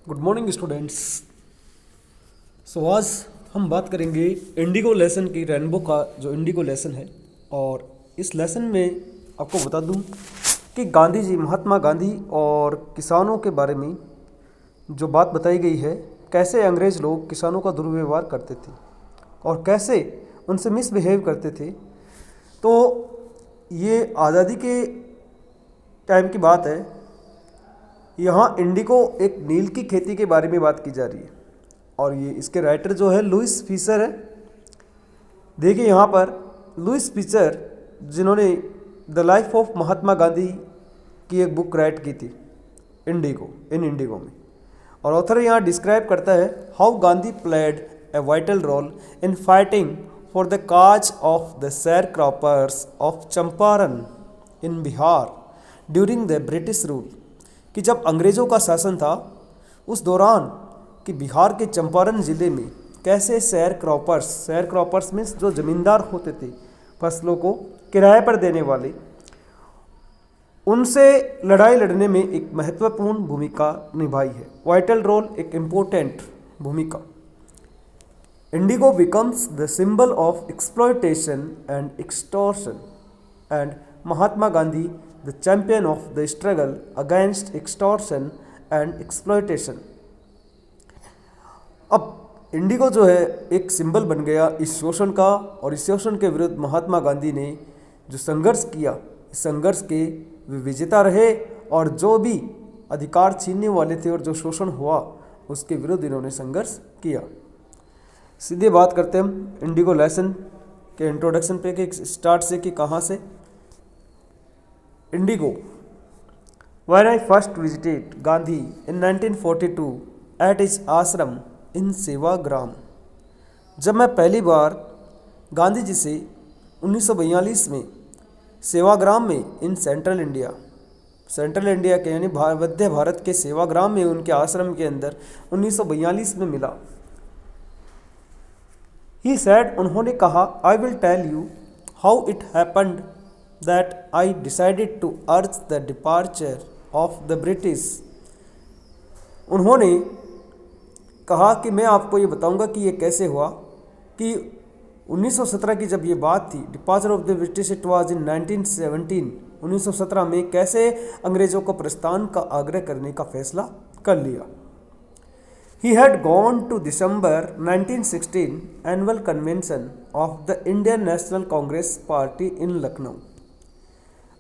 Good morning students. आज हम बात करेंगे इंडिगो लेसन की, रेनबो का जो इंडिगो लेसन है। और इस लेसन में आपको बता दूं कि गांधी जी, महात्मा गांधी और किसानों के बारे में जो बात बताई गई है, कैसे अंग्रेज़ लोग किसानों का दुर्व्यवहार करते थे और कैसे उनसे मिसबिहेव करते थे। तो ये आज़ादी के टाइम की बात है। यहाँ इंडिगो एक नील की खेती के बारे में बात की जा रही है और ये इसके राइटर जो है लुईस फीसर है। देखिए यहाँ पर लुईस फीसर, जिन्होंने the life of Mahatma Gandhi की एक बुक राइट की थी इंडिगो में, और ऑथर यहाँ डिस्क्राइब करता है how Gandhi played a vital role in fighting for the cause of the share croppers of Champaran in Bihar during the British rule. कि जब अंग्रेज़ों का शासन था उस दौरान कि बिहार के चंपारण ज़िले में कैसे शेयर क्रॉपर्स मीन्स जो ज़मींदार होते थे, फसलों को किराए पर देने वाले, उनसे लड़ाई लड़ने में एक महत्वपूर्ण भूमिका निभाई है। वाइटल रोल, एक इम्पोर्टेंट भूमिका। Indigo becomes the symbol of exploitation and extortion and Mahatma Gandhi the champion of the struggle against extortion and exploitation। अब इंडिगो जो है एक सिंबल बन गया इस शोषण का, और इस शोषण के विरुद्ध महात्मा गांधी ने जो संघर्ष किया, इस संघर्ष के वे विजेता रहे और जो भी अधिकार छीनने वाले थे और जो शोषण हुआ उसके विरुद्ध इन्होंने संघर्ष किया। सीधे बात करते हैं हम इंडिगो लेसन के इंट्रोडक्शन पे कि स्टार्ट से कि कहाँ से। Indigo. When I first visited Gandhi in 1942 at his ashram in Sevagram, जब मैं पहली बार गांधी जी से 1942 में सेवाग्राम में इन सेंट्रल इंडिया के यानी मध्य भारत के सेवाग्राम में उनके आश्रम के अंदर 1942 में मिला। He said, उन्होंने कहा, I will tell you how it happened that I decided to urge the departure of the British। उन्होंने कहा कि मैं आपको ये बताऊंगा कि ये कैसे हुआ कि 1917 की जब ये बात थी, departure of the British, it was in 1917, 1917 में कैसे अंग्रेज़ों को प्रस्थान का आग्रह करने का फैसला कर लिया। He had gone to December 1916 annual convention of the Indian National Congress Party in Lucknow।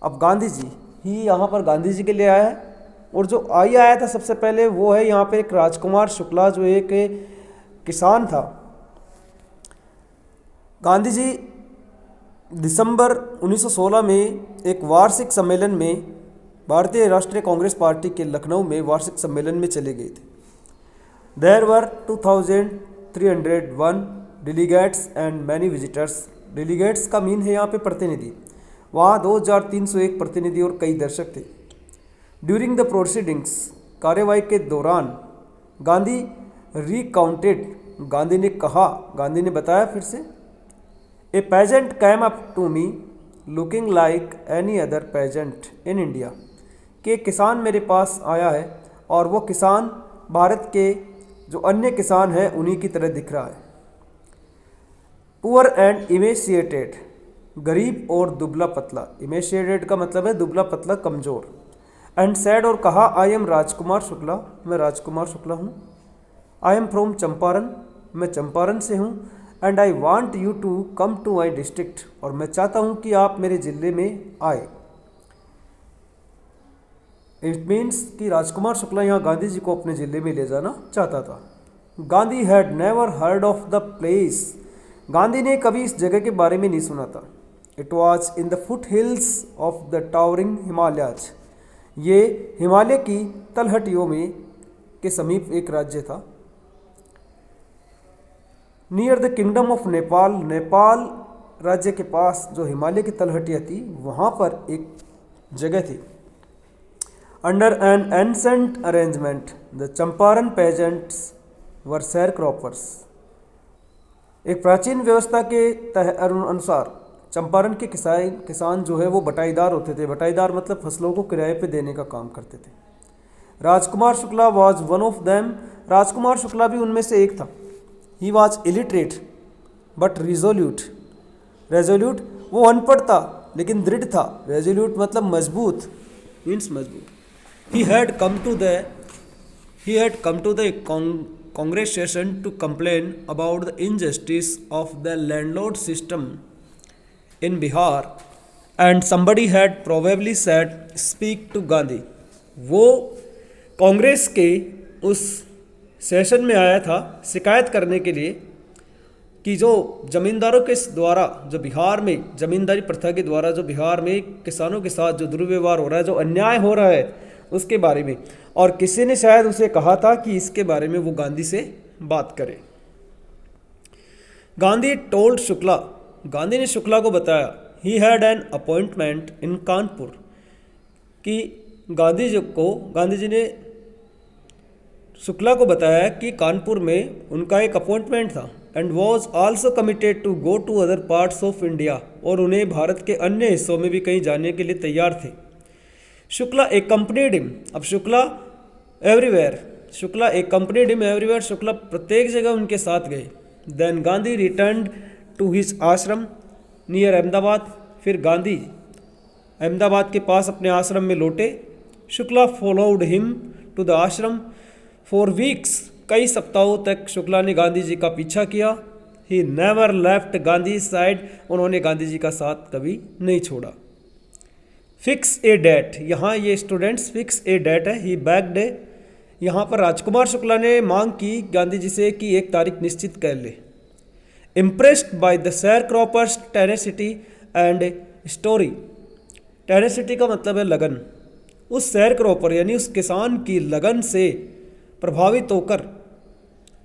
अब गांधी जी ही यहाँ पर गांधी जी के लिए आया है, और जो आया था सबसे पहले वो है यहाँ पे एक राजकुमार शुक्ला, जो एक किसान था। गांधी जी दिसंबर 1916 में एक वार्षिक सम्मेलन में, भारतीय राष्ट्रीय कांग्रेस पार्टी के लखनऊ में वार्षिक सम्मेलन में चले गए थे। There were 2301 delegates and many visitors. Delegates का मीन है यहाँ पे प्रतिनिधि। वहाँ 2301 प्रतिनिधि और कई दर्शक थे। ड्यूरिंग द प्रोसीडिंग्स, कार्यवाही के दौरान, गांधी रिकाउंटेड, गांधी ने बताया फिर से, a peasant came up to me looking like any other peasant in India. कि किसान मेरे पास आया है और वो किसान भारत के जो अन्य किसान हैं उन्हीं की तरह दिख रहा है। पुअर एंड इमेशिएटेड, गरीब और दुबला पतला। इमेशिएटेड का मतलब है दुबला पतला, कमज़ोर। एंड सैड, और कहा, आई एम राजकुमार शुक्ला, मैं राजकुमार शुक्ला हूँ। आई एम फ्रॉम चंपारण, मैं चंपारण से हूँ। And I want you to come to my district, और मैं चाहता हूँ कि आप मेरे ज़िले में आए। इट मीन्स कि राजकुमार शुक्ला यहाँ गांधी जी को अपने ज़िले में ले जाना चाहता था। Gandhi had never heard of the place, Gandhi ने कभी इस जगह के बारे में नहीं सुना था। It was in the foot hills of the towering Himalayas, ये हिमालय की तलहटियों में के समीप एक राज्य था। Near the kingdom of Nepal, Nepal राज्य के पास जो हिमालय की तलहटियाँ थी वहाँ पर एक जगह थी। Under an ancient arrangement the Champaran peasants were sharecroppers, एक प्राचीन व्यवस्था के अनुसार चंपारण के किसान जो है वो बटाईदार होते थे। बटाईदार मतलब फसलों को किराए पे देने का काम करते थे। Rajkumar Shukla was one of them. Rajkumar Shukla भी उनमें से एक था। He was illiterate but resolute. Resolute, वो अनपढ़ था लेकिन दृढ़ था। रेजोल्यूट मतलब मजबूत, मीन्स मजबूत। He had come to the congregation to complain about the injustice of the landlord system in Bihar and somebody had probably said speak to Gandhi। वो कांग्रेस के उस सेशन में आया था शिकायत करने के लिए कि जो जमींदारों के द्वारा, जो बिहार में जमींदारी प्रथा के द्वारा जो बिहार में किसानों के साथ जो दुर्व्यवहार हो रहा है, जो अन्याय हो रहा है उसके बारे में, और किसी ने शायद उसे कहा था कि इसके बारे में वो गांधी से बात करे। गांधी टोल्ड शुक्ला, गांधी ने शुक्ला को बताया, ही हैड एन अपॉइंटमेंट इन कानपुर, कि गांधी जी ने शुक्ला को बताया कि कानपुर में उनका एक अपॉइंटमेंट था। And was also committed to go to other parts of India, और उन्हें भारत के अन्य हिस्सों में भी कहीं जाने के लिए तैयार थे। शुक्ला accompanied him, अब Shukla accompanied him everywhere, Shukla प्रत्येक जगह उनके साथ गए। Then Gandhi returned to his ashram near Ahmedabad, फिर गांधी अहमदाबाद के पास अपने आश्रम में लौटे। Shukla followed him to the ashram for weeks, कई सप्ताहों तक शुक्ला ने गांधी जी का पीछा किया। He never left Gandhi side, उन्होंने गांधी जी का साथ कभी नहीं छोड़ा। फिक्स ए डेट, यहाँ ये स्टूडेंट्स फिक्स ए डेट है, ही बैग्ड ए, यहाँ पर राजकुमार शुक्ला ने मांग की गांधी जी से कि एक तारीख निश्चित कर ले। Impressed by the share croppers tenacity and story, tenacity का मतलब है लगन, उस शेयर क्रॉपर यानी उस किसान की लगन से प्रभावित होकर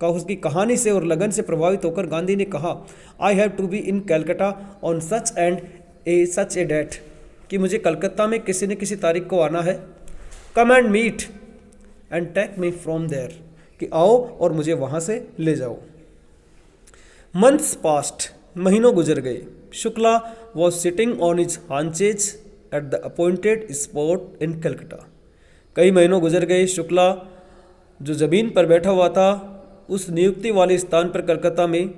उसकी कहानी से और लगन से प्रभावित होकर गांधी ने कहा, I have to be in Calcutta on such a date, कि मुझे कलकत्ता में किसी न किसी तारीख को आना है। Come and meet and take me from there, कि आओ और मुझे वहाँ से ले जाओ। मंथ्स पास्ट, महीनों गुजर गए। Shukla was sitting on his haunches at the appointed spot in Calcutta, कई महीनों गुजर गए। शुक्ला जो ज़मीन पर बैठा हुआ था उस नियुक्ति वाले स्थान पर कलकत्ता में।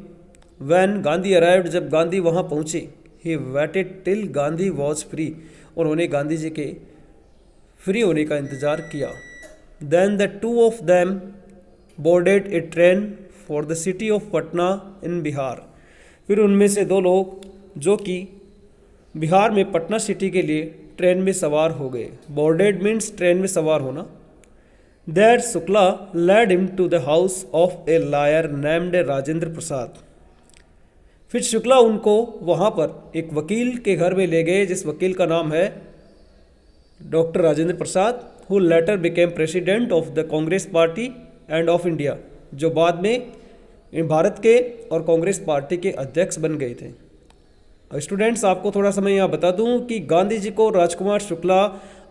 वैन गांधी अराइव्ड, जब गांधी वहाँ पहुँचे। He waited till Gandhi was free, और उन्हें गांधी जी के फ्री होने का इंतज़ार किया। Then the two of them boarded a train for the city of Patna in Bihar, फिर उनमें से दो लोग जो कि बिहार में पटना सिटी के लिए ट्रेन में सवार हो गए। बोर्डेड मीन्स ट्रेन में सवार होना। There Shukla led him to the house of a lawyer named Rajendra Prasad, फिर शुक्ला उनको वहाँ पर एक वकील के घर में ले गए जिस वकील का नाम है doctor Rajendra Prasad, who letter became president of the Congress party end of India, जो बाद में भारत के और कांग्रेस पार्टी के अध्यक्ष बन गए थे। स्टूडेंट्स, आपको थोड़ा समय यहाँ बता दूँ कि गांधी जी को राजकुमार शुक्ला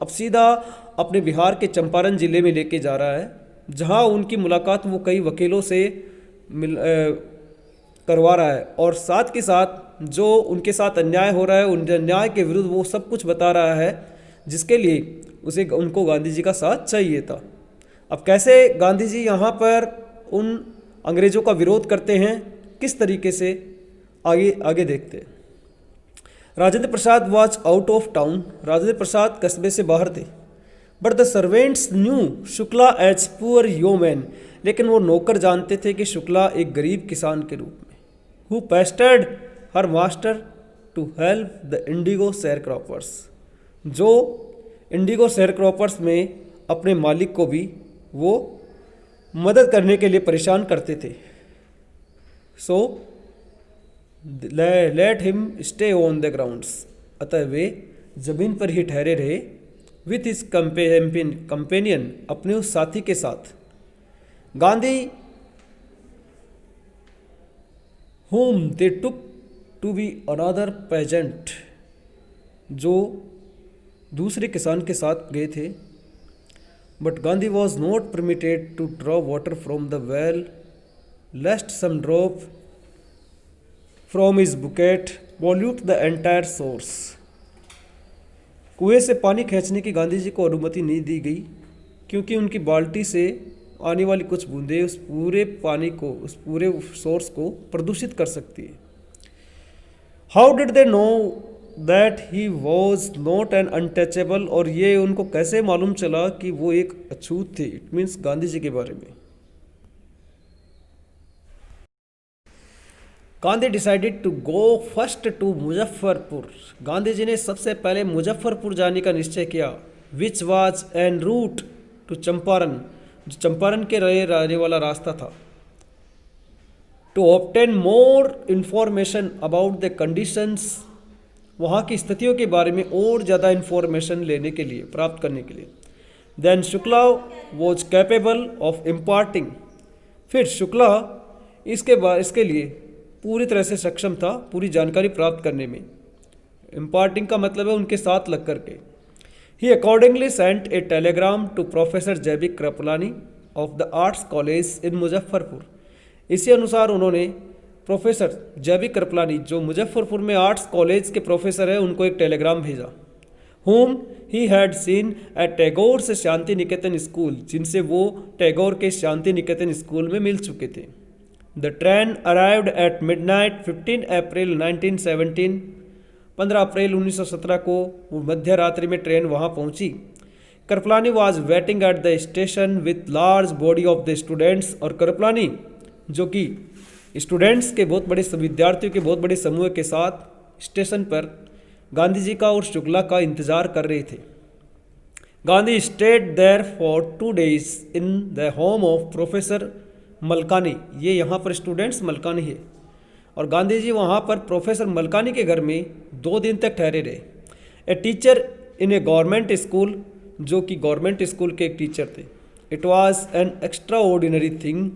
अब सीधा अपने बिहार के चंपारण जिले में लेके जा रहा है, जहाँ उनकी मुलाकात वो कई वकीलों से करवा रहा है, और साथ के साथ जो उनके साथ अन्याय हो रहा है उन अन्याय के विरुद्ध वो सब कुछ बता रहा है, जिसके लिए उनको गांधी जी का साथ चाहिए था। अब कैसे गांधी जी यहाँ पर उन अंग्रेज़ों का विरोध करते हैं, किस तरीके से, आगे देखते हैं। Rajendra Prasad was out of town, Rajendra Prasad कस्बे से बाहर थे। But the servants knew Shukla as poor yeoman, लेकिन वो नौकर जानते थे कि शुक्ला एक गरीब किसान के रूप में। Who pestered her master to help the indigo sharecroppers, जो इंडिगो शेयर क्रॉपर्स में अपने मालिक को भी वो मदद करने के लिए परेशान करते थे। So let him stay on the grounds, अतः वे जमीन पर ही ठहरे रहे। विथ हिज कंपेनियन, अपने उस साथी के साथ। Gandhi whom they took to be another peasant, जो दूसरे किसान के साथ गए थे। But Gandhi was not permitted to draw water from the well lest some drop from his bucket pollute the entire source, कुएं से पानी खींचने की गांधी जी को अनुमति नहीं दी गई, क्योंकि उनकी बाल्टी से आने वाली कुछ बूंदें उस पूरे पानी को, उस पूरे सोर्स को प्रदूषित कर सकती है। How did they know that he was not an untouchable, और ये उनको कैसे मालूम चला कि वो एक अछूत थे? इट मीन्स गांधी जी के बारे में। Gandhi decided to go first to Muzaffarpur. Gandhi ji ने सबसे पहले मुजफ्फरपुर जाने का निश्चय किया। Which was en route to Champaran, जो चंपारण के रहने वाला रास्ता था। To obtain more information about the conditions, वहाँ की स्थितियों के बारे में और ज़्यादा इंफॉर्मेशन लेने के लिए, प्राप्त करने के लिए। Then Shukla was capable of imparting, फिर शुक्ला इसके लिए पूरी तरह से सक्षम था पूरी जानकारी प्राप्त करने में। इम्पार्टिंग का मतलब है उनके साथ लग करके। He accordingly sent a telegram to professor J B Kripalani of the arts college in Muzaffarpur. इसी अनुसार उन्होंने प्रोफेसर जैबी कृपलानी, जो मुजफ्फरपुर में आर्ट्स कॉलेज के प्रोफेसर है, उनको एक टेलीग्राम भेजा। whom he had seen at Tagore से शांति निकेतन स्कूल, जिनसे वो टैगोर के शांति निकेतन स्कूल में मिल चुके थे। The train arrived at midnight 15 अप्रैल 1917, 15 अप्रैल 1917 को मध्य रात्रि में ट्रेन वहाँ पहुँची। Kripalani was waiting at the station with large body of the students, और कृपलानी जो कि स्टूडेंट्स के बहुत बड़े, विद्यार्थियों के बहुत बड़े समूह के साथ स्टेशन पर गांधी जी का और शुक्ला का इंतजार कर रहे थे। Gandhi stayed there for 2 days in the home of professor Malkani, ये यहाँ पर स्टूडेंट्स मलकानी है, और गांधी जी वहाँ पर प्रोफेसर मलकानी के घर में 2 दिन तक ठहरे रहे। A teacher in A government school, जो कि गवर्नमेंट स्कूल के एक टीचर थे। It was an extra ordinary thing,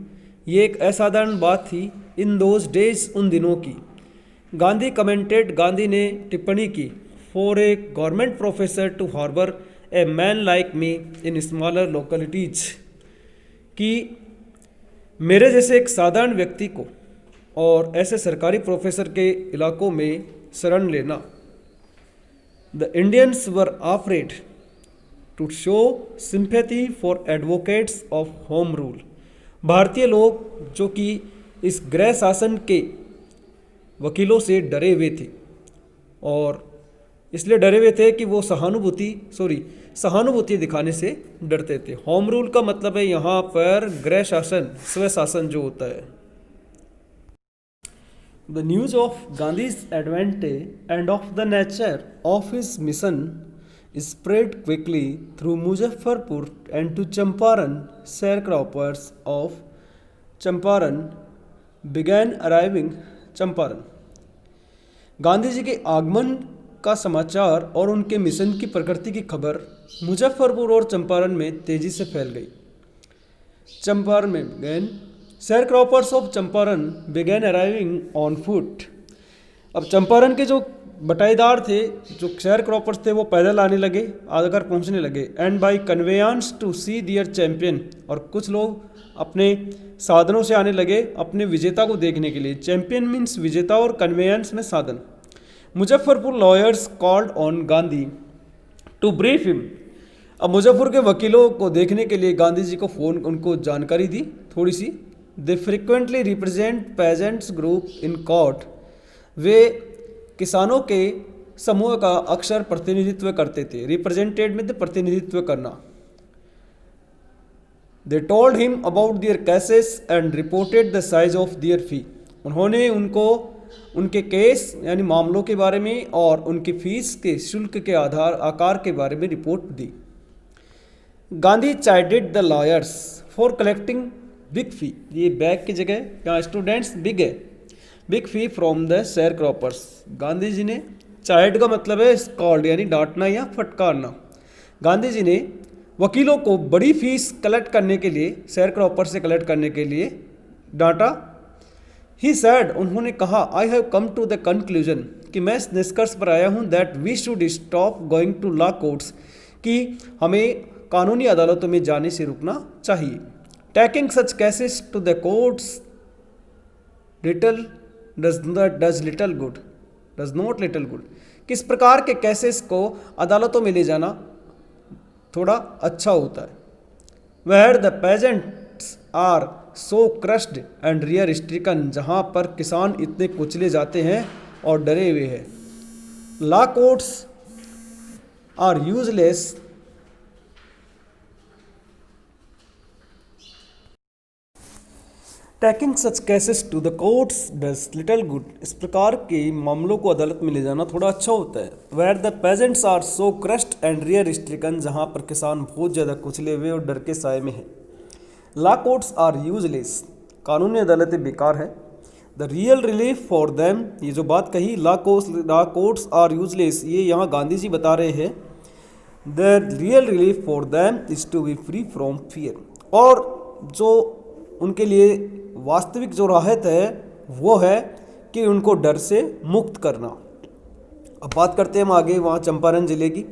ये एक असाधारण बात थी। इन दोज डेज, उन दिनों की। गांधी कमेंटेड, गांधी ने टिप्पणी की। For a government professor to harbour a man like me in smaller localities, कि मेरे जैसे एक साधारण व्यक्ति को और ऐसे सरकारी प्रोफेसर के इलाकों में शरण लेना। The Indians were afraid to show sympathy for advocates of home rule, भारतीय लोग जो कि इस गृह शासन के वकीलों से डरे हुए थे, और इसलिए डरे हुए थे कि वो सहानुभूति दिखाने से डरते थे। होम रूल का मतलब है यहाँ पर गृह शासन, स्व शासन जो होता है। The news of Gandhi's advantage and of the nature of his mission spread quickly through Muzaffarpur and to Champaran. Sharecroppers of Champaran began arriving Champaran. Gandhi ji के आगमन का समाचार और उनके मिशन की प्रकृति की खबर मुजफ्फरपुर और चंपारण में तेजी से फैल गई। चंपारण में began sharecroppers of Champaran began arriving on foot. अब चंपारण के जो बटाईदार थे, जो शेयर क्रॉपर्स थे, वो पैदल आने लगे, आकर पहुंचने लगे। And by conveyance to see their champion, और कुछ लोग अपने साधनों से आने लगे अपने विजेता को देखने के लिए। चैंपियन मीन्स विजेता और कन्वेयांस में साधन। Muzaffarpur lawyers called on Gandhi to brief him, अब मुजफ्फर के वकीलों को देखने के लिए गांधी जी को फ़ोन, उनको जानकारी दी थोड़ी सी। They frequently represent peasants group in court, वे किसानों के समूह का अक्सर प्रतिनिधित्व करते थे। रिप्रेजेंटेड में प्रतिनिधित्व करना। They told him about their cases and reported the size of their fee, उन्होंने उनको उनके केस यानी मामलों के बारे में और उनकी फीस के शुल्क के आकार के बारे में रिपोर्ट दी। Gandhi chided the lawyers for collecting big fee, ये बैग की जगह यहाँ स्टूडेंट्स बिग है, big fee from the share croppers. Gandhi ji ने, चाइड का मतलब है स्कॉल्ड यानी डांटना या फटकारना। गांधी जी ने वकीलों को बड़ी फीस कलेक्ट करने के लिए, शेयर क्रॉपर से कलेक्ट करने के लिए डांटा। ही सैड, उन्होंने कहा, I have come to the conclusion, कि मैं इस निष्कर्ष पर आया हूँ, that we should stop going to law courts, कि हमें कानूनी अदालतों में जाने से रुकना चाहिए। Taking such cases to the courts does not little good, किस प्रकार के केसेस को अदालतों में ले जाना थोड़ा अच्छा होता है। Where the peasants are so crushed and fear stricken, जहाँ पर किसान इतने कुचले जाते हैं और डरे हुए हैं। Law courts are useless taking such cases to the courts does little good, इस प्रकार के मामलों को अदालत में ले जाना थोड़ा अच्छा होता है। Where the peasants are so crushed and fear stricken, जहाँ पर किसान बहुत ज़्यादा कुचले हुए और डर के साए में हैं। लॉ कोर्ट्स आर यूजलेस, कानूनी अदालतें बेकार है। The real relief for them, ये जो बात कही लॉ कोर्ट्स आर यूजलेस, ये यहाँ गांधी जी बता रहे हैं। The real relief for them is to be free from fear, और जो उनके लिए वास्तविक जो राहत है वो है कि उनको डर से मुक्त करना। अब बात करते हैं हम आगे वहाँ चंपारण जिले की।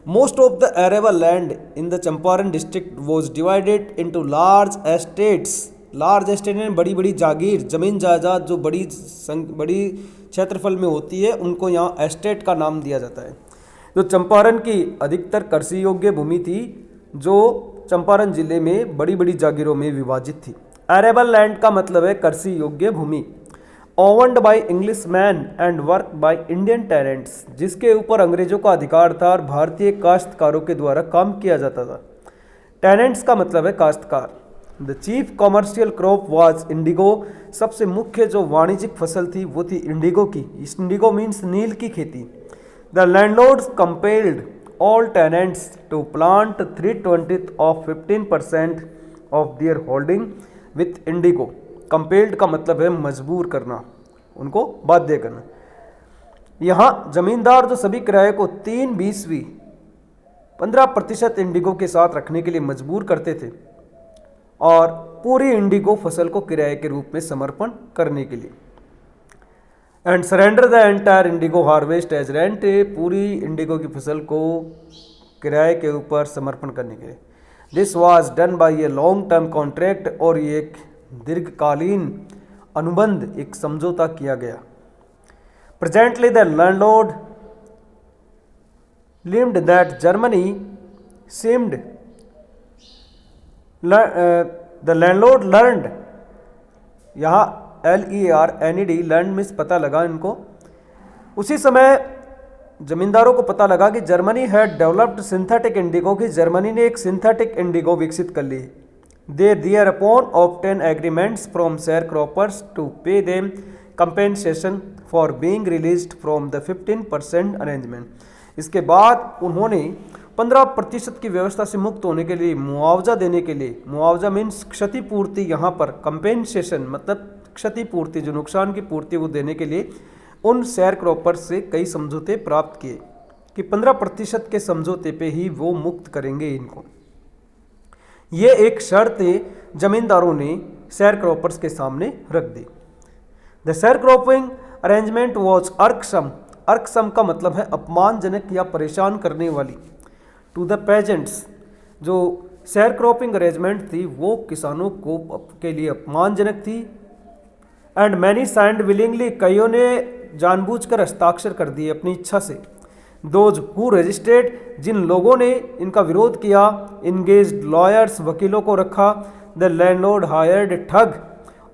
Most of the arable land in the Champaran district was divided into large estates. Large estate में बड़ी बड़ी जागीर, जमीन जायदाद जो बड़ी क्षेत्रफल में होती है, उनको यहाँ एस्टेट का नाम दिया जाता है। जो चंपारण की अधिकतर कृषि योग्य भूमि थी, जो चंपारण जिले में बड़ी बड़ी जागीरों में विभाजित थी। एरेबल लैंड का मतलब है कृषि योग्य भूमि। Owned by English man and work by Indian tenants, जिसके ऊपर अंग्रेजों का अधिकार था और भारतीय काश्तकारों के द्वारा काम किया जाता था। टेनेंट्स का मतलब है काश्तकार। The chief commercial crop was Indigo, सबसे मुख्य जो वाणिज्यिक फसल थी वो थी इंडिगो की। इंडिगो मीन्स नील की खेती। The landlords compelled all tenants to plant 3/20 of 15% of their holding with indigo. Compelled का मतलब है मजबूर करना, उनको बाध्य करना। यहाँ जमींदार जो सभी किराए को 3/20 15% इंडिगो के साथ रखने के लिए मजबूर करते थे और पूरी इंडिगो फसल को किराए के रूप में समर्पण करने के लिए। And surrender the entire indigo harvest as rent, पूरी इंडिगो की फसल को किराए के ऊपर समर्पण करने के लिए। This was done by a long term contract, और ये एक दीर्घकालीन अनुबंध, एक समझौता किया गया। Presently the landlord limbed that Germany seemed the landlord learned, यहाँ LEARNED लर्न मीन्स पता लगा इनको। उसी समय जमींदारों को पता लगा कि Germany had developed synthetic indigo, की जर्मनी ने एक सिंथेटिक इंडिगो विकसित कर ली। They thereupon obtain agreements from share croppers to pay them compensation for being released from the 15% arrangement. इसके बाद उन्होंने 15% की व्यवस्था से मुक्त होने के लिए मुआवजा देने के लिए, मुआवजा मीन्स क्षतिपूर्ति, यहाँ पर कंपेंसेशन मतलब क्षतिपूर्ति, जो नुकसान की पूर्ति वो देने के लिए उन शेयर क्रॉपर्स से कई समझौते प्राप्त किए कि 15% के समझौते पे ही वो मुक्त करेंगे इनको। ये एक शर्त जमींदारों ने शेयर क्रॉपर्स के सामने रख दी। The share cropping arrangement was irksome, irksome का मतलब है अपमानजनक या परेशान करने वाली। टू द पेजेंट्स, जो शेयर क्रॉपिंग अरेंजमेंट थी वो किसानों को के लिए अपमानजनक थी। एंड मैनी साइंड विलिंगली, कईयों ने जानबूझकर हस्ताक्षर कर दिए अपनी इच्छा से। दोज हु रजिस्ट्रेड, जिन लोगों ने इनका विरोध किया। इंगेज्ड लॉयर्स, वकीलों को रखा। द लैंडलॉर्ड हायर्ड ठग,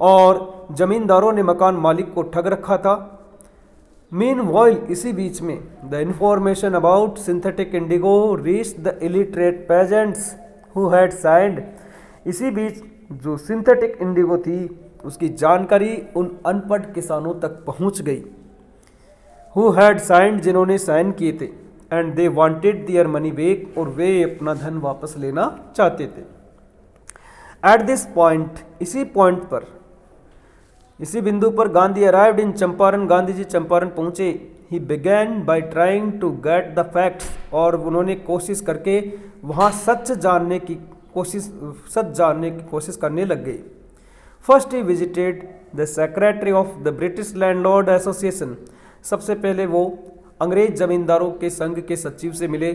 और जमींदारों ने मकान मालिक को ठग रखा था। मीन वाइल, इसी बीच में the information about synthetic Indigo reach the illiterate pageants who had signed, इसी बीच जो सिंथेटिक इंडिगो थी उसकी जानकारी उन अनपढ़ किसानों तक पहुंच गई। हु हैड साइंड, जिन्होंने साइन किए थे। And they wanted their money back, और वे अपना धन वापस लेना चाहते थे। एट दिस पॉइंट, इसी पॉइंट पर, इसी बिंदु पर गांधी अराइव्ड इन चंपारण, गांधी जी चंपारण पहुंचे। He began by trying to get the facts, और उन्होंने कोशिश करके वहाँ सच जानने की कोशिश करने लग गए। First he visited the secretary of the British landlord association, सबसे पहले वो अंग्रेज जमींदारों के संघ के सचिव से मिले।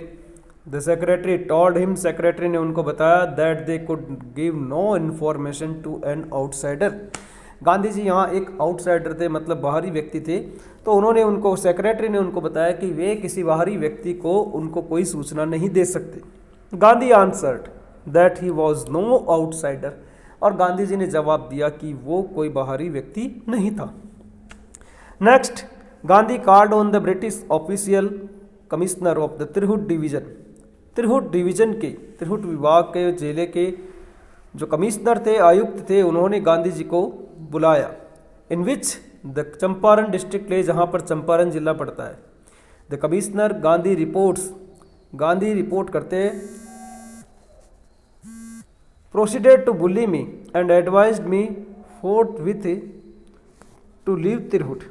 The secretary told him, secretary ने उनको बताया that they could give no information to an outsider. Gandhi ji यहाँ एक आउटसाइडर थे, मतलब बाहरी व्यक्ति थे, तो उन्होंने उनको, सेक्रेटरी ने उनको बताया कि वे किसी बाहरी व्यक्ति को उनको कोई सूचना नहीं दे सकते। Gandhi answered, that he was no outsider, और गांधी जी ने जवाब दिया कि वो कोई बाहरी व्यक्ति नहीं था। Next, Gandhi called on the British official commissioner of the Tirhut division. Tirhut division के, तिरहुट विभाग के जिले के जो कमिश्नर थे, आयुक्त थे, उन्होंने गांधी जी को बुलाया। In which the Champaran district lay, जहाँ पर चंपारण जिला पड़ता है। The commissioner Gandhi reports, Gandhi report करते हैं, proceeded to bully me and advised me forthwith to leave Tirhut,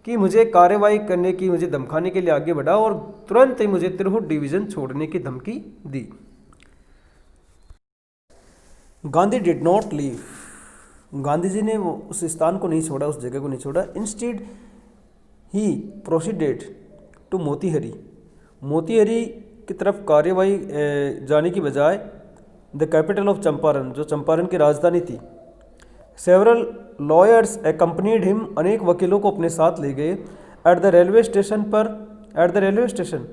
कि मुझे कार्रवाई करने की, मुझे धमकाने के लिए आगे बढ़ा और तुरंत ही मुझे तिरहुट डिवीजन छोड़ने की धमकी दी। Gandhi did not leave, Gandhi ji ने वो उस स्थान को नहीं छोड़ा, उस जगह को नहीं छोड़ा। Instead he proceeded to Motihari, Motihari की तरफ कार्यवाही जाने की बजाय द कैपिटल ऑफ चंपारण, जो चंपारण की राजधानी थी। सेवरल लॉयर्स एकम्पनीड हिम, अनेक वकीलों को अपने साथ ले गए। एट द रेलवे स्टेशन पर, at the railway station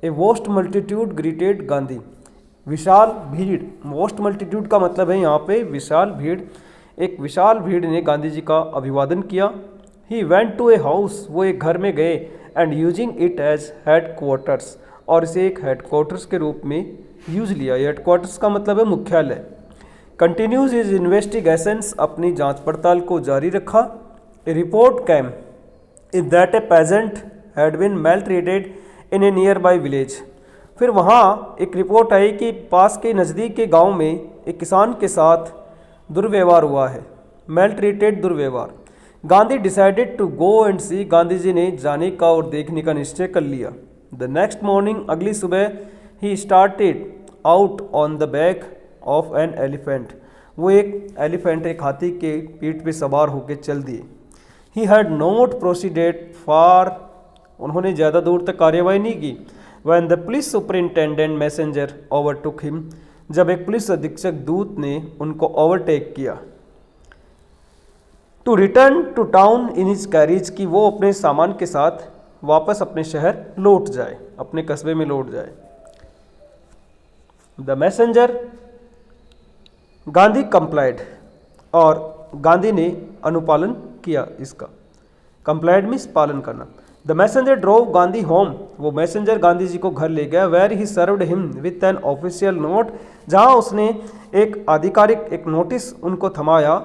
a vast multitude greeted Gandhi, विशाल भीड़, मोस्ट मल्टीट्यूड का मतलब है यहाँ पे विशाल भीड़, एक विशाल भीड़ ने गांधी जी का अभिवादन किया। He went to a house, वो एक घर में गए, and using it as headquarters, और इसे एक हेड क्वार्टर्स के रूप में यूज लिया। हेड क्वार्टर्स का मतलब है मुख्यालय। कंटिन्यूज हिज इन्वेस्टिगेशंस, अपनी जांच पड़ताल को जारी रखा। A report came in that a peasant had been maltreated in a nearby village, फिर वहाँ एक रिपोर्ट आई कि पास के नज़दीक के गांव में एक किसान के साथ दुर्व्यवहार हुआ है। मेल्ट्रीटेड, दुर्व्यवहार। Gandhi decided to go and see, Gandhi ji ने जाने का और देखने का निश्चय कर लिया। द नेक्स्ट मॉर्निंग, अगली सुबह, he started out on the back of an elephant, वो एक एलिफेंट, एक हाथी के पीठ पे सवार होकर चल दिए। He had not proceeded far, उन्होंने ज़्यादा दूर तक कार्यवाही नहीं की। When the police superintendent messenger overtook him, जब एक पुलिस अधीक्षक दूत ने उनको ओवरटेक किया। To return to town in his carriage, की वो अपने सामान के साथ वापस अपने शहर लौट जाए, अपने कस्बे में लौट जाए। द मैसेंजर, गांधी कंप्लाइड, और गांधी ने अनुपालन किया इसका। कंप्लाइड मीन्स पालन करना। The messenger drove Gandhi home, वो मैसेंजर गांधी जी को घर ले गया। Where he served him with an official note, जहां उसने एक आधिकारिक, एक नोटिस उनको थमाया।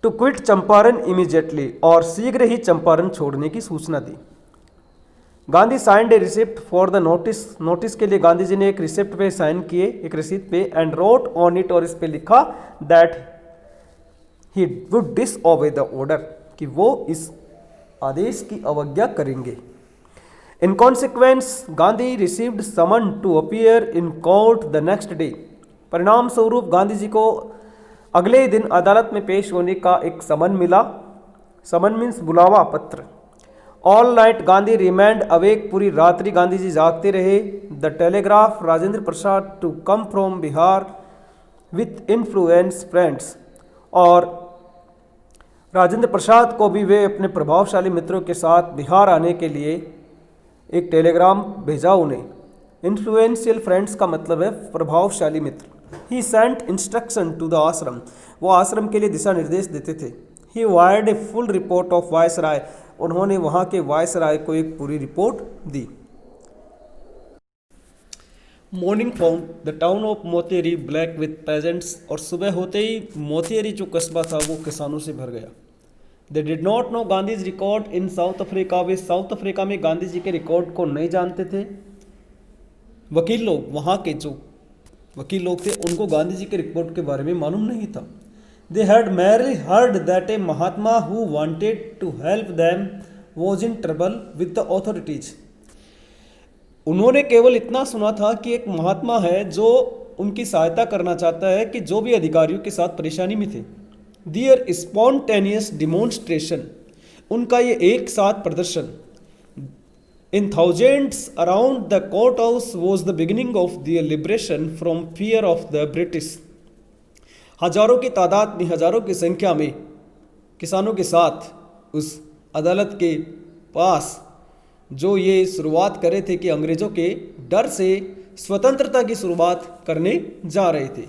टू क्विट चंपारण इमीडिएटली, और शीघ्र ही चंपारण छोड़ने की सूचना दी। Gandhi signed a receipt for the notice, notice के लिए गांधी जी ने एक रिसिप्ट पे साइन किए, एक रसीद पे। एंड रोट ऑन इट, और इस पे लिखा that he would disobey the order, कि वो इस आदेश की अवज्ञा करेंगे। In consequence, Gandhi received summons to appear in court the next day, परिणाम स्वरूप गांधी जी को अगले ही दिन अदालत में पेश होने का एक समन मिला। समन मीन्स बुलावा पत्र। All night Gandhi remained awake, पूरी रात्रि गांधी जी जागते रहे। The telegraph Rajendra Prasad to come from Bihar with influence friends, और राजेंद्र प्रसाद को भी वे अपने प्रभावशाली मित्रों के साथ बिहार आने के लिए एक टेलीग्राम भेजा उन्हें। इन्फ्लुएंशियल फ्रेंड्स का मतलब है प्रभावशाली मित्र। He sent instruction to the ashram, वो आश्रम के लिए दिशा निर्देश देते थे। He wired a full report of viceroy, उन्होंने वहाँ के वायसराय को एक पूरी रिपोर्ट दी। Morning found the town of Motihari black with peasants, और सुबह होते ही मोतीहरी जो कस्बा था वो किसानों से भर गया। They did not know Gandhi's record in south Africa, way south Africa में गांधी जी के रिकॉर्ड को नहीं जानते थे। वकील लोग, वहाँ के जो वकील लोग थे, उनको गांधी जी के रिकॉर्ड के बारे में मालूम नहीं था। They had merely heard that a Mahatma who wanted to help them was in trouble with the authorities, उन्होंने केवल इतना सुना था कि एक महात्मा है जो उनकी सहायता करना चाहता है, कि जो भी अधिकारियों के साथ परेशानी में थे। दियर स्पॉन्टेनियस डिमॉन्स्ट्रेशन, उनका ये एक साथ प्रदर्शन। In thousands around the court house was the beginning of the liberation from fear of the British, हजारों की तादाद में, हजारों की संख्या में किसानों के साथ उस अदालत के पास जो ये शुरुआत करे थे कि अंग्रेज़ों के डर से स्वतंत्रता की शुरुआत करने जा रहे थे।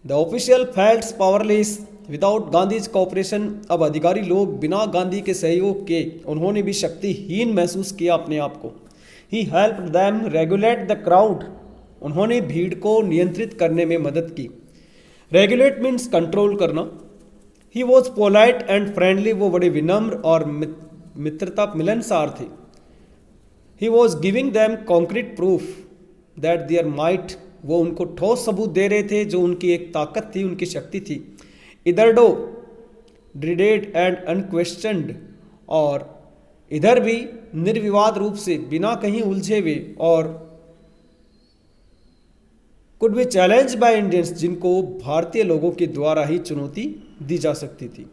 The official felt powerless without Gandhi's cooperation. अब अधिकारी लोग बिना गांधी के सहयोग के उन्होंने भी शक्तिहीन महसूस किया अपने आप को। He helped them regulate the crowd. उन्होंने भीड़ को नियंत्रित करने में मदद की। रेगुलेट मीन्स कंट्रोल करना। He was polite and friendly. वो बड़े विनम्र और मित्रता मिलनसार थे। He was giving them concrete proof that there might. वो उनको ठोस सबूत दे रहे थे जो उनकी एक ताकत थी, उनकी शक्ति थी। इधरडो ड्रिडेड एंड अनक्वेश्चनड। और इधर भी निर्विवाद रूप से, बिना कहीं उलझे हुए, और could be challenge by Indians, जिनको भारतीय लोगों के द्वारा ही चुनौती दी जा सकती थी।